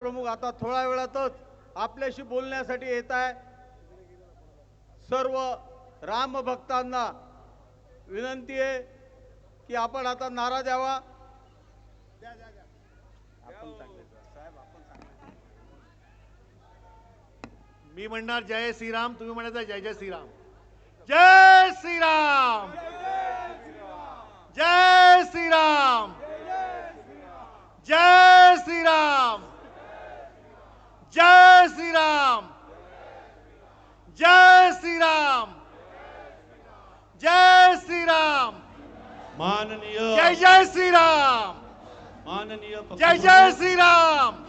पक्षप्रमुख आता थोड्या वेळातच आपल्याशी बोलण्यासाठी येत आहे। सर्व राम भक्तांना विनंती आहे की आपण आता नारा द्यावा। मी म्हणणार जय श्रीराम, तुम्ही म्हणायचं जय जय श्रीराम। जय श्रीराम, जय श्रीराम, जय श्रीराम, जय श्रीराम, जय श्रीराम, जय श्रीराम, माननीय जय जय श्रीराम, माननीय जय जय श्रीराम,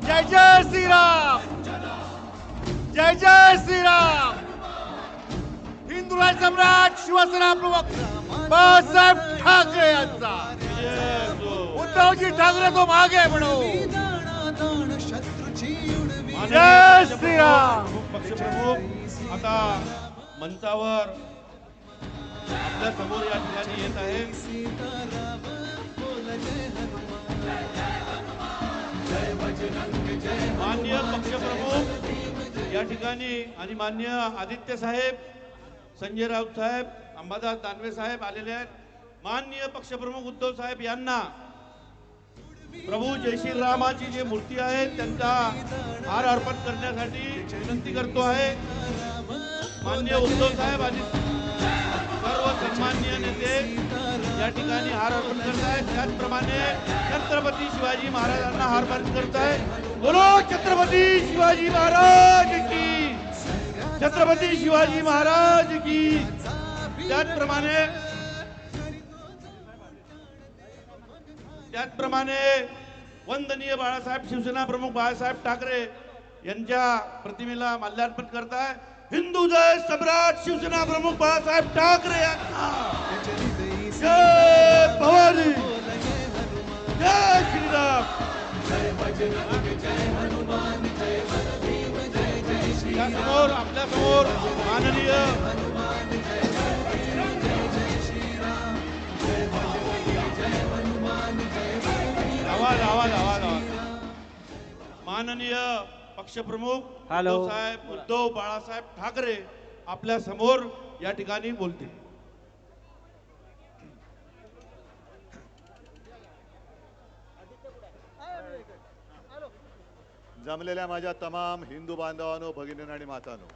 जय जय श्रीराम, जय जय श्रीराम। हिंदुराज सम्राट शिवसेना प्रमुख बाळासाहेब ठाकरे यांचा उद्धवजी ठाकरे तो मागे म्हणू। जय श्रीराम। पक्षप्रमुख आता मंचावर आपल्या समोर या ठिकाणी येत आहे। माननीय पक्षप्रमुख या ठिकाणी आणि माननीय आदित्य साहेब, संजय राऊत साहेब, अंबादास दानवे साहेब आलेले आहेत। माननीय पक्षप्रमुख उद्धव साहेब यांना प्रभू जय श्रीरामाची जी मूर्ती आहे त्यांचा हार अर्पण करण्यासाठी विनंती करतो आहे। माननीय उद्धव साहेब आणि सर्व सन्माननीय नेते या ठिकाणी हार अर्पण करत आहेत। त्याचप्रमाणे छत्रपती शिवाजी महाराजांना हार अर्पण करत आहे। बोलो छत्रपती शिवाजी महाराज की, छत्रपती शिवाजी महाराज की। त्याचप्रमाणे वंदनीय बाळासाहेब शिवसेना प्रमुख बाळासाहेब ठाकरे यांच्या प्रतिमेला माल्यार्पण करताय। हिंदू जय सम्राट शिवसेना प्रमुख बाळासाहेब ठाकरे यांना जय भवानी, जय श्रीराम। समोर आपल्या समोर माननीय आवाज माननीय पक्षप्रमुख उद्धव बाळासाहेब ठाकरे आपल्या समोर या ठिकाणी बोलतील। जमलेल्या माझ्या तमाम हिंदू बांधवांनो, भगिनींनो आणि मातांनो,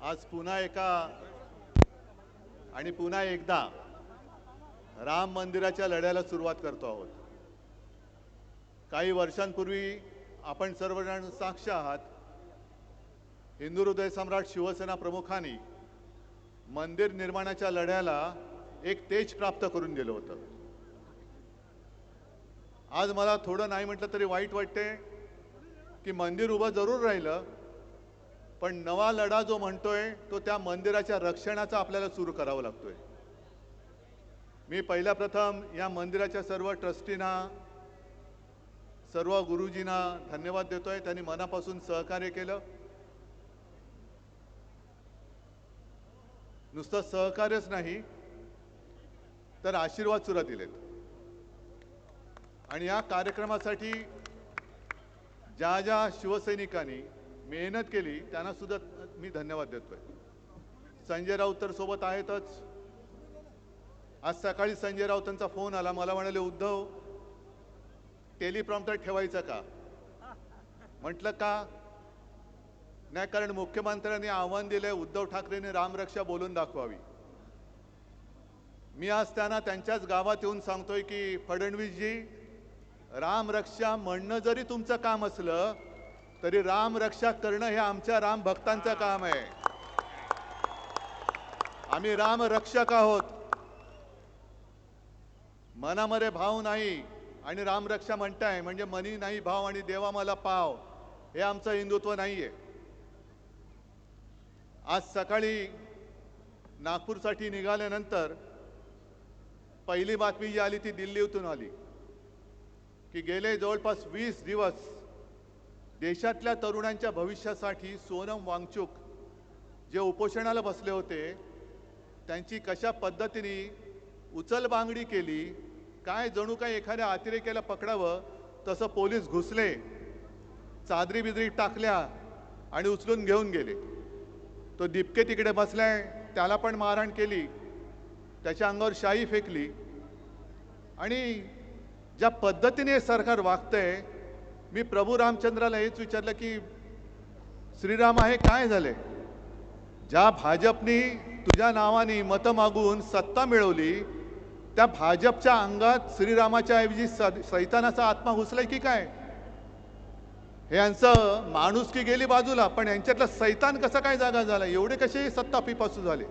आज पुन्हा एकदा राम मंदिराच्या लढ्याला सुरुवात करतो आहोत। काही वर्षांपूर्वी आपण सर्वजण साक्ष आहात, हिंदू हृदय सम्राट शिवसेना प्रमुखांनी मंदिर निर्माणाच्या लढ्याला एक तेज प्राप्त करून दिलं होतं। आज मला थोडं नाही म्हटलं तरी वाईट वाटते की मंदिर उभं जरूर राहिलं, पण नवा लढा जो म्हणतोय तो त्या मंदिराच्या रक्षणाचा आपल्याला सुरू करावा लागतोय। मी पहिल्या प्रथम या मंदिराच्या सर्व ट्रस्टींना, सर्व गुरुजींना धन्यवाद देतोय। त्यांनी मनापासून सहकार्य केलं। नुसतं सहकार्यच नाही तर आशीर्वाद सुद्धा दिलेत। आणि या कार्यक्रमासाठी ज्या ज्या शिवसैनिकांनी मेहनत केली त्यांना सुद्धा मी धन्यवाद देतोय। संजय राऊत तर सोबत आहेतच। आज सकाळी संजय राऊतांचा फोन आला, मला म्हणाले उद्धव टेलिप्रॉम्प्टर ठेवायचं का? म्हटलं का? नाही, कारण मुख्यमंत्र्यांनी आव्हान दिले उद्धव ठाकरेंनी रामरक्षा बोलून दाखवावी। मी आज त्यांना त्यांच्याच गावात येऊन सांगतोय की फडणवीसजी, रामरक्षा म्हणणं जरी तुमचं काम असलं तरी रामरक्षा करणं हे आमच्या राम भक्तांचं काम आहे। आम्ही रामरक्षक आहोत। मनामध्ये भाव नाही आणि रामरक्षा म्हणताय म्हणजे मनी नाही भाव आणि देवा मला पाव, हे आमचं हिंदुत्व नाहीये। आज सकाळी नागपूरसाठी निघाल्यानंतर पहिली बातमी जी आली ती दिल्लीतून आली की गेले जवळपास 20 दिवस देशातल्या तरुणांच्या भविष्यासाठी सोनम वांगचुक जे उपोषणाला बसले होते त्यांची कशा पद्धतीने उचलबांगडी केली, काय जणू काय एखाद्या अतिरेक्याला पकडावं तसं पोलीस घुसले, चादरी बिदरी टाकल्या आणि उचलून घेऊन गेले. तो दिपके तिकडे बसलाय, त्याला पण मारहाण केली, त्याच्या अंगावर शाई फेकली. आणि ज्या पद्धतीने हे सरकार वागतंय, मी प्रभू रामचंद्राला हेच विचारलं की श्रीराम आहे काय झाले? ज्या भाजपनी तुझ्या नावाने मतं मागून सत्ता मिळवली, त्या भाजपच्या अंगात श्रीरामाच्या ऐवजी सैतानाचा आत्मा घुसलाय की काय? हे यांचं माणुसकी गेली बाजूला, पण यांच्यातला सैतान कसा काय जागा झाला? एवढे कसे सत्ता पिपासू झाले?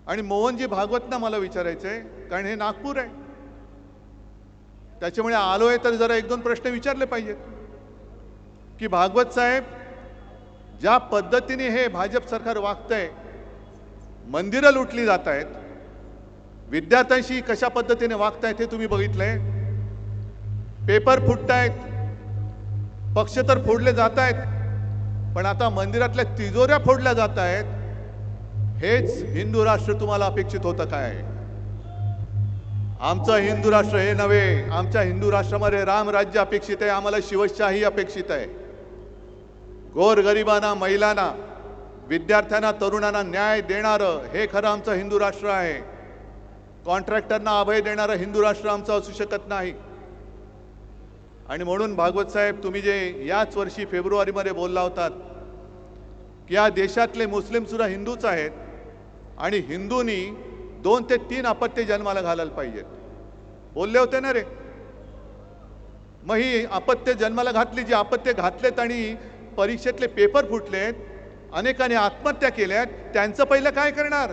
आणि मोहनजी भागवतना मला विचारायचंय, कारण हे नागपूर आहे, त्याच्यामुळे आलोय तर जरा एक दोन प्रश्न विचारले पाहिजेत की भागवत साहेब, ज्या पद्धतीने हे भाजप सरकार वागतंय, मंदिरं लुटली जात आहेत, विद्यार्थ्यांशी कशा पद्धतीने वागतायत हे तुम्ही बघितलंय. पेपर फुटतायत, पक्ष तर फोडले जात आहेत, पण आता मंदिरातल्या तिजोऱ्या फोडल्या जात आहेत. हेच हिंदू राष्ट्र तुम्हाला अपेक्षित होतं काय? आमचं हिंदू राष्ट्र हे नव्हे. आमच्या हिंदू राष्ट्रामध्ये राम राज्य अपेक्षित आहे, आम्हाला शिवशाही अपेक्षित आहे. गोरगरिबांना, महिलांना, विद्यार्थ्यांना, तरुणांना न्याय देणारं हे खरं आमचं हिंदू राष्ट्र आहे. कॉन्ट्रॅक्टरना अभय देणारं हिंदू राष्ट्र आमचं असू शकत नाही. आणि म्हणून भागवत साहेब, तुम्ही जे याच वर्षी फेब्रुवारीमध्ये बोलला होतात की या देशातले मुस्लिम सुद्धा हिंदूच आहेत आणि हिंदूंनी 2 ते 3 अपत्य जन्माला घालायला पाहिजेत, बोलले होते ना रे? मग ही अपत्य जन्माला घातली, जी अपत्य घातलेत आणि परीक्षेतले पेपर फुटलेत, अनेकांनी आत्महत्या केल्यात, त्यांचं पहिलं काय करणार?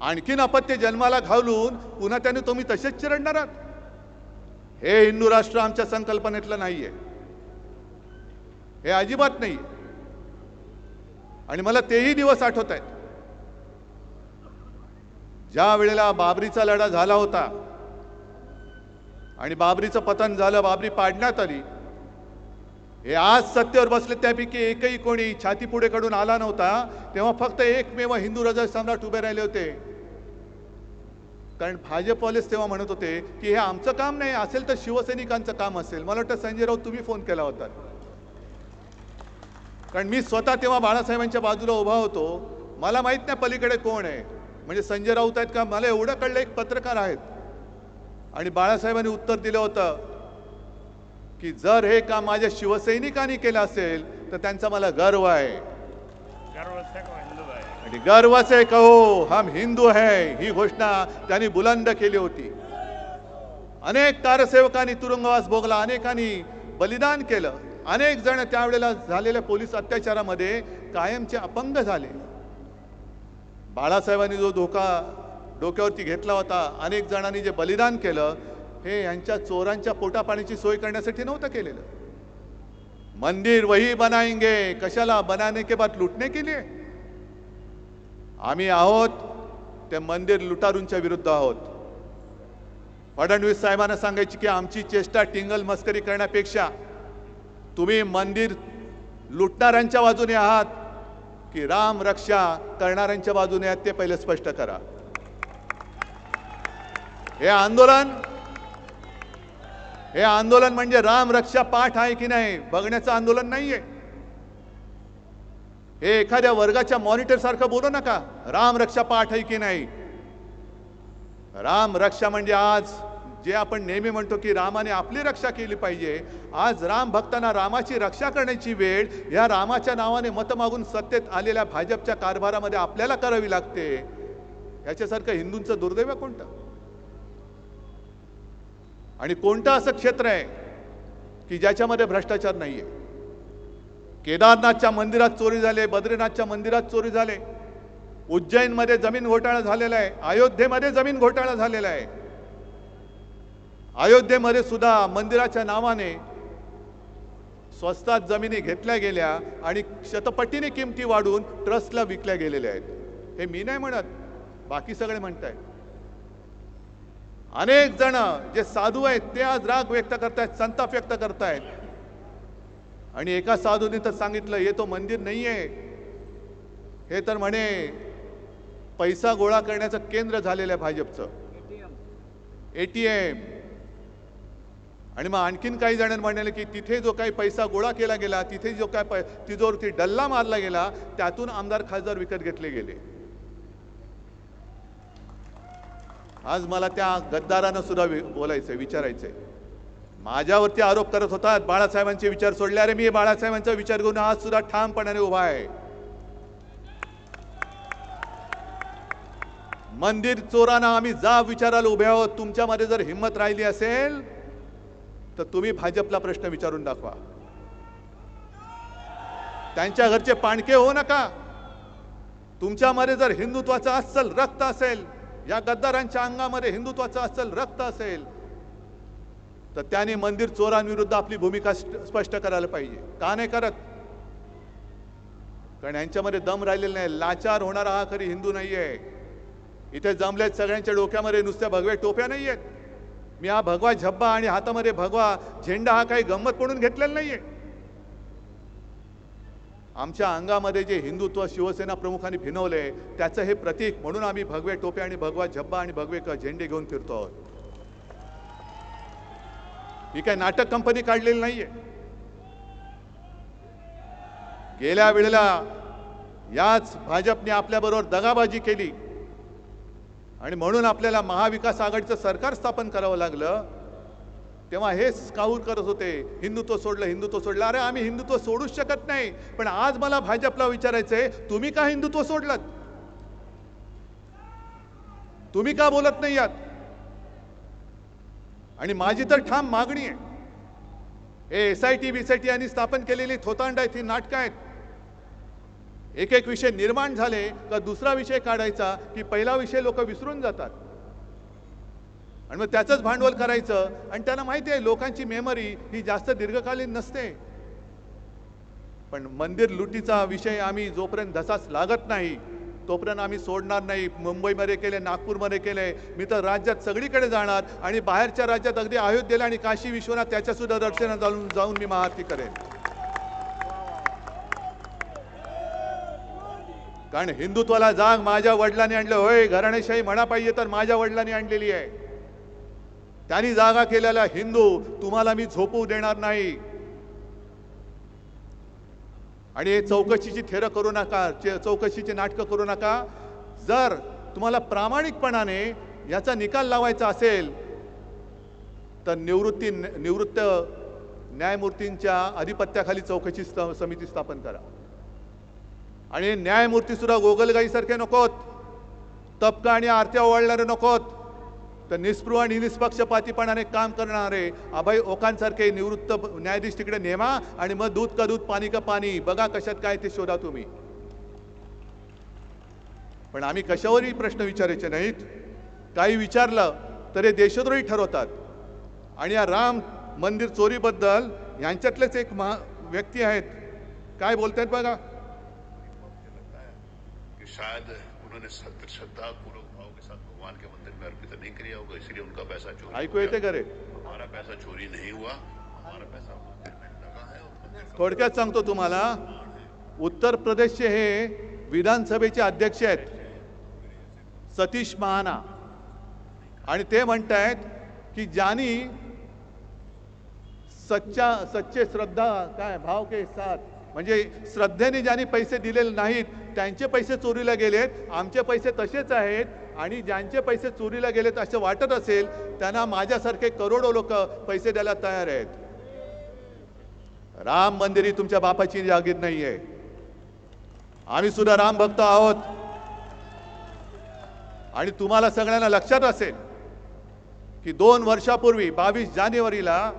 आणखीन अपत्य जन्माला घालून पुन्हा त्याने तुम्ही तसेच चिरडणार आहात? हे हिंदू राष्ट्र आमच्या संकल्पनेतलं नाहीये, हे अजिबात नाही. आणि मला तेही दिवस आठवत आहेत ज्या वेळेला बाबरीचा लढा झाला होता आणि बाबरीचं पतन झालं, बाबरी पाडण्यात आली. हे आज सत्तेवर बसले त्यापैकी एकही कोणी छाती पुढे कडून आला नव्हता. तेव्हा फक्त एकमेव हिंदू हृदय सम्राट उभे राहिले होते, कारण भाजपवालेच तेव्हा म्हणत होते की हे आमचं काम नाही, असेल तर शिवसैनिकांचं काम असेल. मला वाटतं संजय राऊत तुम्ही फोन केला होता, कारण मी स्वतः तेव्हा बाळासाहेबांच्या बाजूला उभा होतो. मला माहित नाही पलीकडे कोण आहे, म्हणजे संजय राऊत आहेत का? मला एवढं कळलं एक पत्रकार आहेत. आणि बाळासाहेबांनी उत्तर दिलं होतं की जर हे काम माझ्या शिवसैनिकांनी केलं असेल तर त्यांचा मला गर्व आहे, आणि गर्व से कहो हम हिंदू है, ही घोषणा त्यांनी बुलंद केली होती. अनेक कारसेवकांनी तुरुंगवास भोगला, अनेकांनी बलिदान केलं, अनेक जण त्यावेळेला झालेल्या पोलीस अत्याचारामध्ये कायमचे अपंग झाले. बाळासाहेबांनी जो धोका डोक्यावरती घेतला होता, अनेक जणांनी जे बलिदान केलं, हे यांच्या चोरांच्या पोटापाण्याची सोय करण्यासाठी नव्हतं केलेलं. मंदिर वही बनाएंगे, कशाला? बनाने के बाद लुटने के लिए. आम्ही आहोत ते मंदिर लुटारूंच्या विरुद्ध आहोत. फडणवीस साहेबांना सांगायची की आमची चेष्टा टिंगल मस्करी करण्यापेक्षा तुम्ही मंदिर लुटणाऱ्यांच्या बाजूने आहात की राम रक्षा करणाऱ्यांच्या बाजूने आहात, ते पहिले स्पष्ट करा. हे आंदोलन म्हणजे राम रक्षा पाठ आहे की नाही बघण्याचं आंदोलन नाहीये. हे एखाद्या वर्गाच्या मॉनिटर सारखं बोलू नका. राम रक्षा पाठ आहे की नाही. राम रक्षा म्हणजे आज जे आपण नेहमी म्हणतो की रामाने आपली रक्षा केली पाहिजे, आज राम भक्तांना रामाची रक्षा करण्याची वेळ या रामाच्या नावाने मत मागून सत्तेत आलेल्या भाजपच्या कारभारामध्ये आपल्याला करावी लागते. याच्यासारखं हिंदूंचं दुर्दैव कोणतं? आणि कोणतं असं क्षेत्र आहे की ज्याच्यामध्ये भ्रष्टाचार नाहीये? केदारनाथच्या मंदिरात चोरी झाले, बद्रीनाथच्या मंदिरात चोरी झाले, उज्जैनमध्ये जमीन घोटाळा झालेला आहे, अयोध्येमध्ये जमीन घोटाळा झालेला आहे. अयोध्येमध्ये सुद्धा मंदिराच्या नावाने स्वस्तात जमिनी घेतल्या गेल्या आणि शतपटीने किमती वाढून ट्रस्टला विकल्या गेलेल्या आहेत. हे मी नाही म्हणत, बाकी सगळे म्हणतायत. अनेक जण जे साधू आहेत ते आज राग व्यक्त करतायत, संताप व्यक्त करतायत. आणि एका साधूने तर सांगितलं हे तो मंदिर नाहीये, हे तर म्हणे पैसा गोळा करण्याचं केंद्र झालेलं आहे भाजपचं, ATM. आणि मग आणखीन काही जणांनी म्हणाले की तिथे जो काही पैसा गोळा केला गेला, तिथे जो काय तिजोरीवरती डल्ला मारला गेला, त्यातून आमदार खासदार विकत घेतले गेले. आज मला त्या गद्दारांना सुद्धा बोलायचंय, विचारायचंय. माझ्यावरती आरोप करत होतात बाळासाहेबांचे विचार सोडले. अरे मी बाळासाहेबांचा विचार घेऊन आज सुद्धा ठामपणाने उभा आहे. मंदिर चोरांना आम्ही जाब विचारायला उभे आहोत. तुमच्यामध्ये जर हिंमत राहिली असेल तर तुम्ही भाजपला प्रश्न विचारून दाखवा. त्यांच्या घरचे पाणके हो नका. तुमच्यामध्ये जर हिंदुत्वाचं अस्सल रक्त असेल, या गद्दारांच्या अंगामध्ये हिंदुत्वाचं अस्सल रक्त असेल, तर त्यांनी मंदिर चोरांविरुद्ध आपली भूमिका स्पष्ट करायला पाहिजे. का नाही करत? कारण यांच्यामध्ये दम राहिलेला नाही. लाचार होणारा हा खरी हिंदू नाहीये. इथे जमलेत सगळ्यांच्या डोक्यामध्ये नुसत्या भगव्या टोप्या नाहीयेत. मी हा भगवा झब्बा आणि हातामध्ये भगवा झेंडा हा काही गंमत म्हणून घेतलेला नाहीये. आमच्या अंगामध्ये जे हिंदुत्व शिवसेना प्रमुखांनी भिनवले त्याचं हे प्रतीक म्हणून आम्ही भगवे टोप्या आणि भगवा झब्बा आणि भगवे झेंडे घेऊन फिरतो आहोत. ही काय नाटक कंपनी काढलेली नाहीये. गेल्या वेळेला याच भाजपने आपल्याबरोबर दगाबाजी केली आणि म्हणून आपल्याला महाविकास आघाडीचं सरकार स्थापन करावं लागलं. तेव्हा हेच काहूर करत होते, हिंदुत्व सोडलं, हिंदुत्व सोडलं. अरे आम्ही हिंदुत्व सोडूच शकत नाही. पण आज मला भाजपला विचारायचंय, तुम्ही का हिंदुत्व सोडलं? तुम्ही का बोलत नाही यात? आणि माझी तर ठाम मागणी आहे, हे SIT BCT यांनी स्थापन केलेली थोतांड आहेत, ही नाटकं आहेत. एक एक विषय निर्माण झाले का दुसरा विषय काढायचा की पहिला विषय लोक विसरून जातात आणि मग त्याचंच भांडवल करायचं. आणि त्यांना माहिती आहे लोकांची मेमरी ही जास्त दीर्घकालीन नसते. पण मंदिर लुटीचा विषय आम्ही जोपर्यंत धसाच लागत नाही तोपर्यंत आम्ही सोडणार नाही. मुंबईमध्ये केले, नागपूरमध्ये केले, मी तर राज्यात सगळीकडे जाणार आणि बाहेरच्या राज्यात अगदी अयोध्येला आणि काशी विश्वनाथ त्याच्या सुद्धा दर्शनात जाऊन मी महाआरती करेन. कारण हिंदुत्वाला जाग माझ्या वडिलांनी आणलं. होय, घराणेशाही म्हणा पाहिजे तर माझ्या वडिलांनी आणलेली आहे. त्यांनी जागा केलेला हिंदू तुम्हाला मी झोपू देणार नाही. आणि हे चौकशीची थेरं करू नका, चौकशीची नाटकं करू नका. जर तुम्हाला प्रामाणिकपणाने याचा निकाल लावायचा असेल तर निवृत्त न्यायमूर्तींच्या अधिपत्याखाली चौकशी समिती स्थापन करा. आणि न्यायमूर्ती सुद्धा गोगलगाईसारखे नकोत, तबका आणि आरत्या ओवाळणारे नकोत. तर निस्पृह आणि निष्पक्षपातीपणाने काम करणारे अभय ओकांसारखे निवृत्त न्यायाधीश तिकडे नेमा आणि मग दूध का दूध पाणी का पाणी बघा कशात काय ते शोधा तुम्ही. पण आम्ही कशावरही प्रश्न विचारायचे नाहीत. काही विचारलं तर हे देशद्रोही ठरवतात. आणि या राम मंदिर चोरीबद्दल यांच्यातलेच एक व्यक्ती आहेत, काय बोलतायत बघा. शायद उन्होंने श्रद्धा पूर्वक भाव के साथ भगवान के मंदिर में अर्पित नहीं किया होगा, इसलिए उनका पैसा चोरी ऐकू येते करे. हमारा पैसा चोरी नहीं हुआ, हमारा पैसा मंदिर में लगा है और मंदिर का थोडक्यात सांगतो तुम्हाला, उत्तर प्रदेशचे हे विधानसभेचे अध्यक्ष आहेत सतीश महाना. आणि ते म्हणतायत की ज्यांनी सच्चे श्रद्धा काय भाव के साथ म्हणजे श्रद्धेने ज्यांनी पैसे दिलेले नाहीत त्यांचे पैसे चोरीला गेलेत, आमचे पैसे तसेच आहेत. आणि ज्यांचे पैसे चोरीला गेलेत असं वाटत असेल त्यांना माझ्यासारखे करोडो लोक पैसे द्यायला तयार आहेत. राम मंदिर ही तुमच्या बापाची जागीर नाहीये. आम्ही सुद्धा राम भक्त आहोत. आणि तुम्हाला सगळ्यांना लक्षात असेल की 2 वर्षापूर्वी 22 जानेवारीला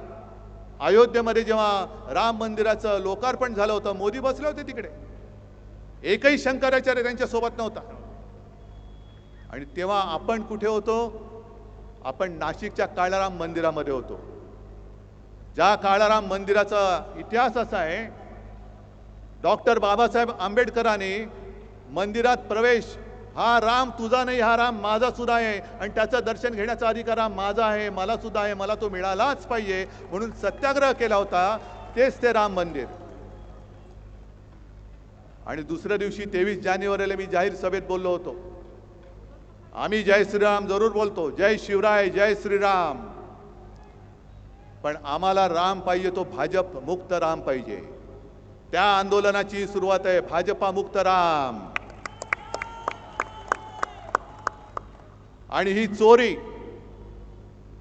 अयोध्येमध्ये जेव्हा राम मंदिराचं लोकार्पण झालं होतं, मोदी बसले होते तिकडे. एकही शंकराचार्य त्यांच्या सोबत नव्हता. आणि तेव्हा आपण कुठे होतो? आपण नाशिकच्या काळाराम मंदिरामध्ये होतो. ज्या काळाराम मंदिराचा इतिहास असा आहे, डॉक्टर बाबासाहेब आंबेडकरांनी मंदिरात प्रवेश, हा राम तुझा नाही, हा राम माझा सुद्धा आहे आणि त्याचं दर्शन घेण्याचा अधिकार हा माझा आहे, मला सुद्धा आहे, मला तो मिळालाच पाहिजे म्हणून सत्याग्रह केला होता. तेच ते राम मंदिर. आणि दुसऱ्या दिवशी 23 जानेवारीला मी जाहीर सभेत बोललो होतो आम्ही जय श्रीराम जरूर बोलतो, जय शिवराय, जय श्रीराम, पण आम्हाला राम पाहिजे, तो भाजप मुक्त राम पाहिजे. त्या आंदोलनाची सुरुवात आहे भाजपा मुक्त राम. आणि ही चोरी,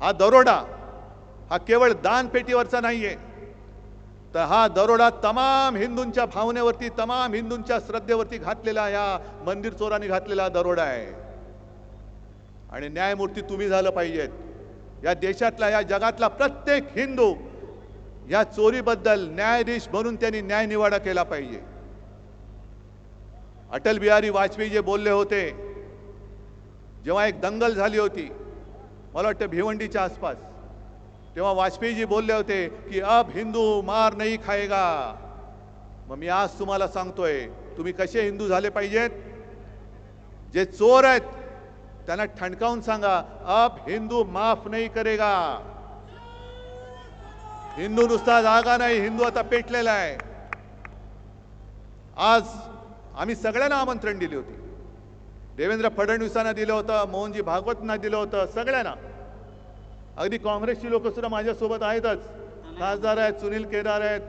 हा दरोडा, हा केवळ दानपेटीवरचा नाहीये, तर हा दरोडा तमाम हिंदूंच्या भावनेवरती, तमाम हिंदूंच्या श्रद्धेवरती घातलेला या मंदिर चोरांनी घातलेला दरोडा आहे. आणि न्यायमूर्ती तुम्ही झालं पाहिजेत. या देशातला, या जगातला प्रत्येक हिंदू या चोरीबद्दल न्यायाधीश म्हणून त्यांनी न्याय निवाडा केला पाहिजे. अटल बिहारी वाजपेयी जे बोलले होते, जेव्हा एक दंगल झाली होती, मला वाटतं भिवंडीच्या आसपास, तेव्हा वाजपेयीजी बोलले होते की अब हिंदू मार नहीं खाएगा. मग मी आज तुम्हाला सांगतोय, तुम्ही कसे हिंदू झाले पाहिजेत. जे चोर आहेत त्यांना ठणकावून सांगा, अब हिंदू माफ नहीं करेगा. हिंदू नुसता जागा नाही, हिंदू आता पेटलेला आहे. आज आम्ही सगळ्यांना आमंत्रण दिले होते. देवेंद्र फडणवीसांना दिलं होतं, मोहनजी भागवतांना दिलं होतं, सगळ्यांना. अगदी काँग्रेसची लोक सुद्धा माझ्यासोबत आहेतच. खासदार आहेत, सुनील केदार आहेत,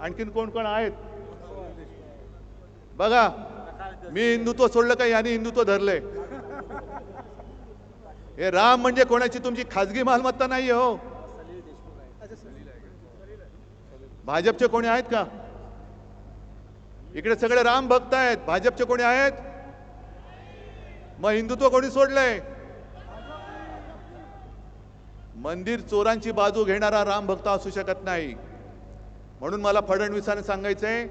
आणखीन कोण कोण आहेत बघा. मी हिंदुत्व सोडलं का यांनी हिंदुत्व धरले. हे राम म्हणजे कोणाची तुमची खाजगी मालमत्ता नाही हो. भाजपचे कोणी आहेत का इकडे? सगळे राम भक्त आहेत. भाजपचे कोणी आहेत? मग हिंदुत्व कोणी सोडलंय? मंदिर चोरांची बाजू घेणारा राम भक्त असू शकत नाही. म्हणून मला फडणवीसांना सांगायचंय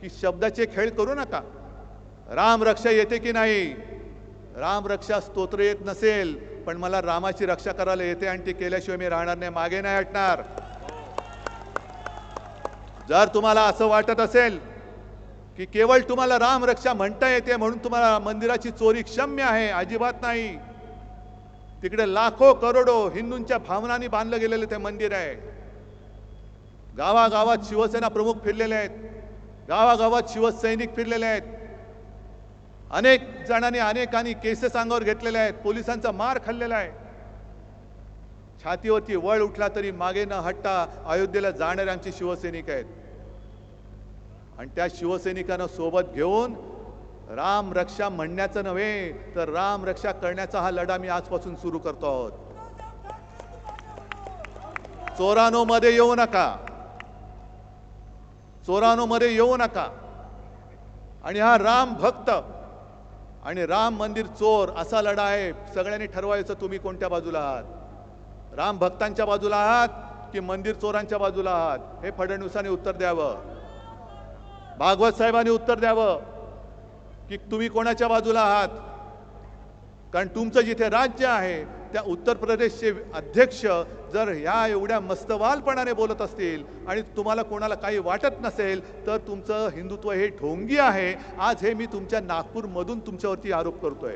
की शब्दाचे खेळ करू नका. राम रक्षा येते की नाही? राम रक्षा स्तोत्र येत नसेल, पण मला रामाची रक्षा करायला येते आणि ते केल्याशिवाय मी राहणार नाही, मागे नाही हटणार. जर तुम्हाला असं वाटत असेल की केवळ तुम्हाला राम रक्षा म्हणता येते म्हणून तुम्हाला मंदिराची चोरी क्षम्य आहे, अजिबात नाही. तिकडे लाखो करोडो हिंदूंच्या भावनांनी बांधलं गेलेलं ते मंदिर आहे. गावागावात शिवसेना प्रमुख फिरलेले आहेत, गावागावात शिवसैनिक फिरलेले आहेत. अनेक जणांनी अनेकांनी केसेस अंगावर घेतलेले आहेत, पोलिसांचा मार खाल्लेला आहे. छातीवरती वळ उठला तरी मागे न हटता अयोध्येला जाणारे आमचे शिवसैनिक आहेत. आणि त्या शिवसैनिकांना सोबत घेऊन राम रक्षा म्हणण्याचं नव्हे, तर राम रक्षा करण्याचा हा लढा मी आजपासून सुरू करतो आहोत. चोरानो मध्ये येऊ नका, चोरानो मध्ये येऊ नका. आणि हा राम भक्त आणि राम मंदिर चोर असा लढा आहे. सगळ्यांनी ठरवायचं तुम्ही कोणत्या बाजूला आहात. राम भक्तांच्या बाजूला आहात की मंदिर चोरांच्या बाजूला आहात? हे फडणवीसांनी उत्तर द्यावं, भागवत साहेबांनी उत्तर द्यावं की तुम्ही कोणाच्या बाजूला आहात. कारण तुमचं जिथे राज्य आहे त्या उत्तर प्रदेशचे अध्यक्ष जर ह्या एवढ्या मस्तवालपणाने बोलत असतील आणि तुम्हाला कोणाला काही वाटत नसेल, तर तुमचं हिंदुत्व हे ढोंगी आहे. आज हे मी तुमच्या नागपूरमधून तुमच्यावरती आरोप करतोय.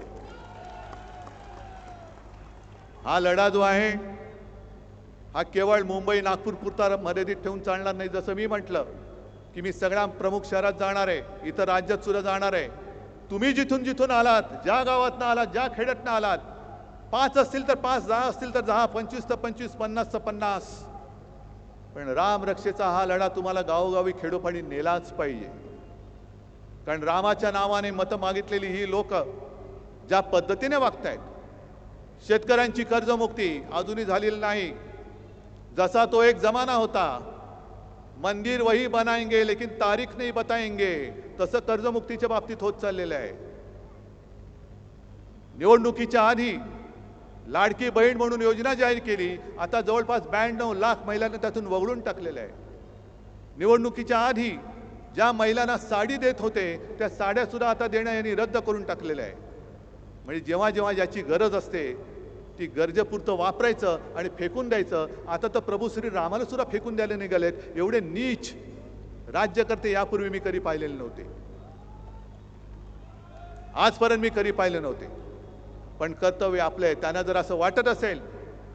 हा लढा जो आहे हा केवळ मुंबई नागपूर पुरता मर्यादित ठेवून चालणार नाही. जसं मी म्हटलं की मी सगळ्या प्रमुख शहरात जाणार आहे, इतर राज्यात सुद्धा जाणार आहे. तुम्ही जिथून जिथून आलात, ज्या गावातनं आलात, ज्या खेड्यातनं आलात, 5 असतील तर 5, 10 असतील तर 10, 25 तर 25, 50 तर 50, पण राम रक्षेचा हा लढा तुम्हाला गावोगावी खेडोपाडी नेलाच पाहिजे. कारण रामाच्या नावाने मतं मागितलेली ही लोक ज्या पद्धतीने वागतायत, शेतकऱ्यांची कर्जमुक्ती अजूनही झालेली नाही. जसा तो एक जमाना होता, मंदिर वही बनाएंगे लेकिन तारीख नहीं बताएंगे, तसं कर्जमुक्तीच्या बाबतीत होत चाललेलं आहे. निवडणुकीच्या आधी लाडकी बहीण म्हणून योजना जाहीर केली, आता जवळपास 92 लाख महिलांना त्यातून वगळून टाकलेलं आहे. निवडणुकीच्या आधी ज्या महिलांना साडी देत होते त्या साड्या सुद्धा आता देणं यांनी रद्द करून टाकलेलं आहे. म्हणजे जेव्हा जेव्हा ज्याची गरज असते ती गरजेपुरतं वापरायचं आणि फेकून द्यायचं. आता तर प्रभू श्री रामाला सुद्धा फेकून द्यायला निघालेत. एवढे नीच राज्यकर्ते यापूर्वी मी कधी पाहिलेले नव्हते, आजपर्यंत मी कधी पाहिले नव्हते. पण कर्तव्य आपलं आहे. त्यांना जर असं वाटत असेल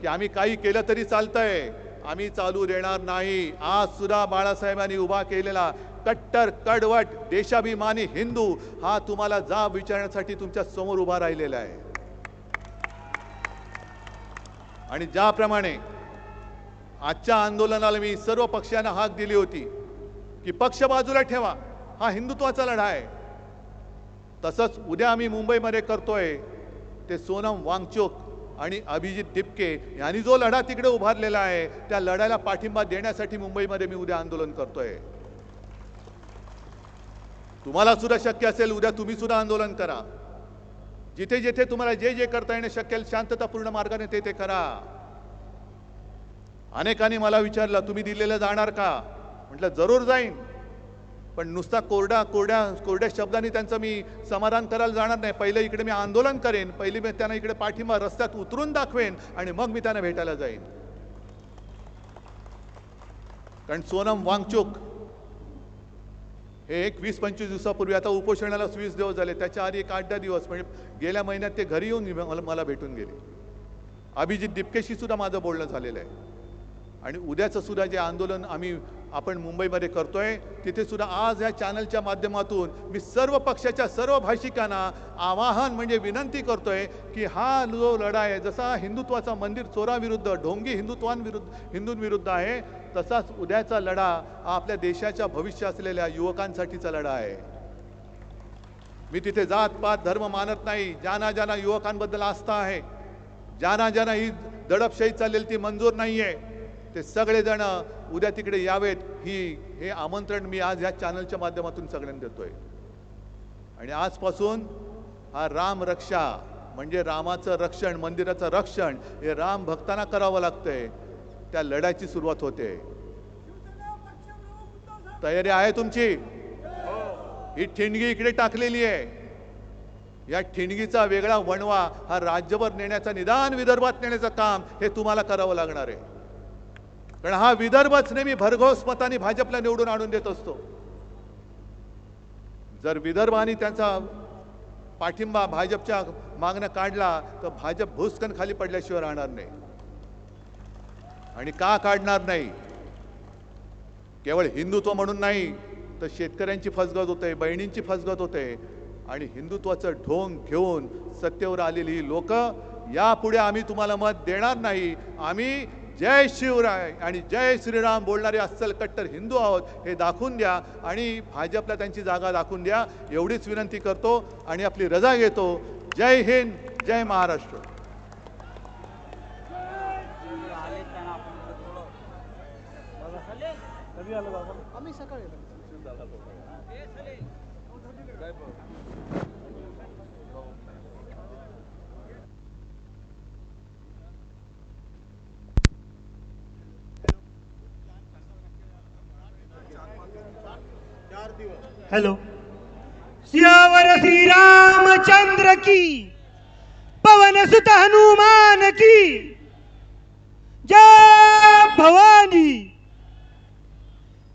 की आम्ही काही केलं तरी चालतंय, आम्ही चालू देणार नाही. आज सुद्धा बाळासाहेबांनी उभा केलेला कट्टर कडवट देशाभिमानी हिंदू हा तुम्हाला जाब विचारण्यासाठी तुमच्या समोर उभा राहिलेला आहे. आणि ज्याप्रमाणे आजच्या आंदोलनाला मी सर्व पक्षांना हाक दिली होती की पक्ष बाजूला ठेवा, हा हिंदुत्वाचा लढा आहे, तसंच उद्या आम्ही मुंबईमध्ये करतोय ते सोनम वांगचुक आणि अभिजित दिपके यांनी जो लढा तिकडे उभारलेला आहे त्या लढ्याला पाठिंबा देण्यासाठी मुंबईमध्ये मी उद्या आंदोलन करतोय. तुम्हाला सुद्धा शक्य असेल उद्या तुम्ही सुद्धा आंदोलन करा. जिथे जिथे तुम्हाला जे जे करता येणे शक्य शांततापूर्ण मार्गाने ते करा. अनेकांनी मला विचारलं तुम्ही दिल्लीला जाणार का? म्हटलं जरूर जाईन, पण नुसता कोरड्या शब्दांनी त्यांचं मी समाधान करायला जाणार नाही. पहिले इकडे मी आंदोलन करेन, पहिले मी त्यांना इकडे पाठिंबा रस्त्यात उतरून दाखवेन आणि मग मी त्यांना भेटायला जाईन. कारण सोनम वांगचुक हे 20-25 दिवसापूर्वी, आता उपोषणाला 20 दिवस झाले, त्याच्या आधी 8-10 दिवस म्हणजे गेल्या महिन्यात ते घरी येऊन मला भेटून गेले. अभिजित दिपकेशी सुद्धा माझं बोलणं झालेलं आहे. आणि उद्याचं सुद्धा जे आंदोलन आपण मुंबईमध्ये करतोय तिथे सुद्धा आज या चॅनलच्या माध्यमातून मी सर्व पक्षाच्या सर्व भाषिकांना आवाहन म्हणजे विनंती करतोय की हा जो लढा आहे, जसा हिंदुत्वाचा मंदिर चोराविरुद्ध ढोंगी हिंदूंविरुद्ध आहे, तसाच उद्याचा लढा हा आपल्या देशाच्या भविष्य असलेल्या युवकांसाठीचा लढा आहे. मी तिथे जात पात धर्म मानत नाही. ज्यांना युवकांबद्दल आस्था आहे, ज्यांना ही दडपशाही चाललेली ती मंजूर नाहीये, ते सगळेजण उद्या तिकडे यावेत हे आमंत्रण मी आज या चॅनलच्या माध्यमातून सगळ्यांना देतोय. आणि आजपासून हा राम रक्षा म्हणजे रामाचं रक्षण, मंदिराचं रक्षण हे राम भक्तांना करावं लागतंय. त्या लढ्याची सुरुवात होते. तयारी आहे तुमची? ही ठिणगी इकडे टाकलेली आहे. या ठिणगीचा वेगळा वणवा हा राज्यभर नेण्याचा, निदान विदर्भात नेण्याचं काम हे तुम्हाला करावं लागणार आहे. कारण हा विदर्भच नेहमी भरघोस मताने भाजपला निवडून आणून देत असतो. जर विदर्भाने त्यांचा पाठिंबा भाजपच्या मागणं काढला तर भाजप भुसकन खाली पडल्याशिवाय राहणार नाही. आणि का काढणार नाही? केवळ हिंदुत्व म्हणून नाही तर शेतकऱ्यांची फसगत होते, बहिणींची फसगत होते. आणि हिंदुत्वाचं ढोंग घेऊन सत्तेवर आलेली ही लोक, यापुढे आम्ही तुम्हाला मत देणार नाही. आम्ही जय शिवराय आणि जय श्रीराम बोलणारे अस्सल कट्टर हिंदू आहोत हे दाखवून द्या आणि भाजपला त्यांची जागा दाखवून द्या, एवढीच विनंती करतो आणि आपली रजा घेतो. जय हिंद, जय महाराष्ट्र. हेलो. सियावर श्री रामचंद्र की, पवन सुत हनुमान की, जय भवानी,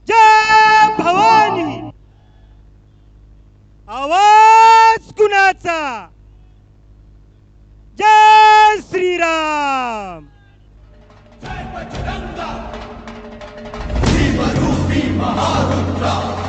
जय भवानी. आवाज कुणाचा? जय श्रीराम. जय बजरंगा, भीमरूपी महारुद्रा.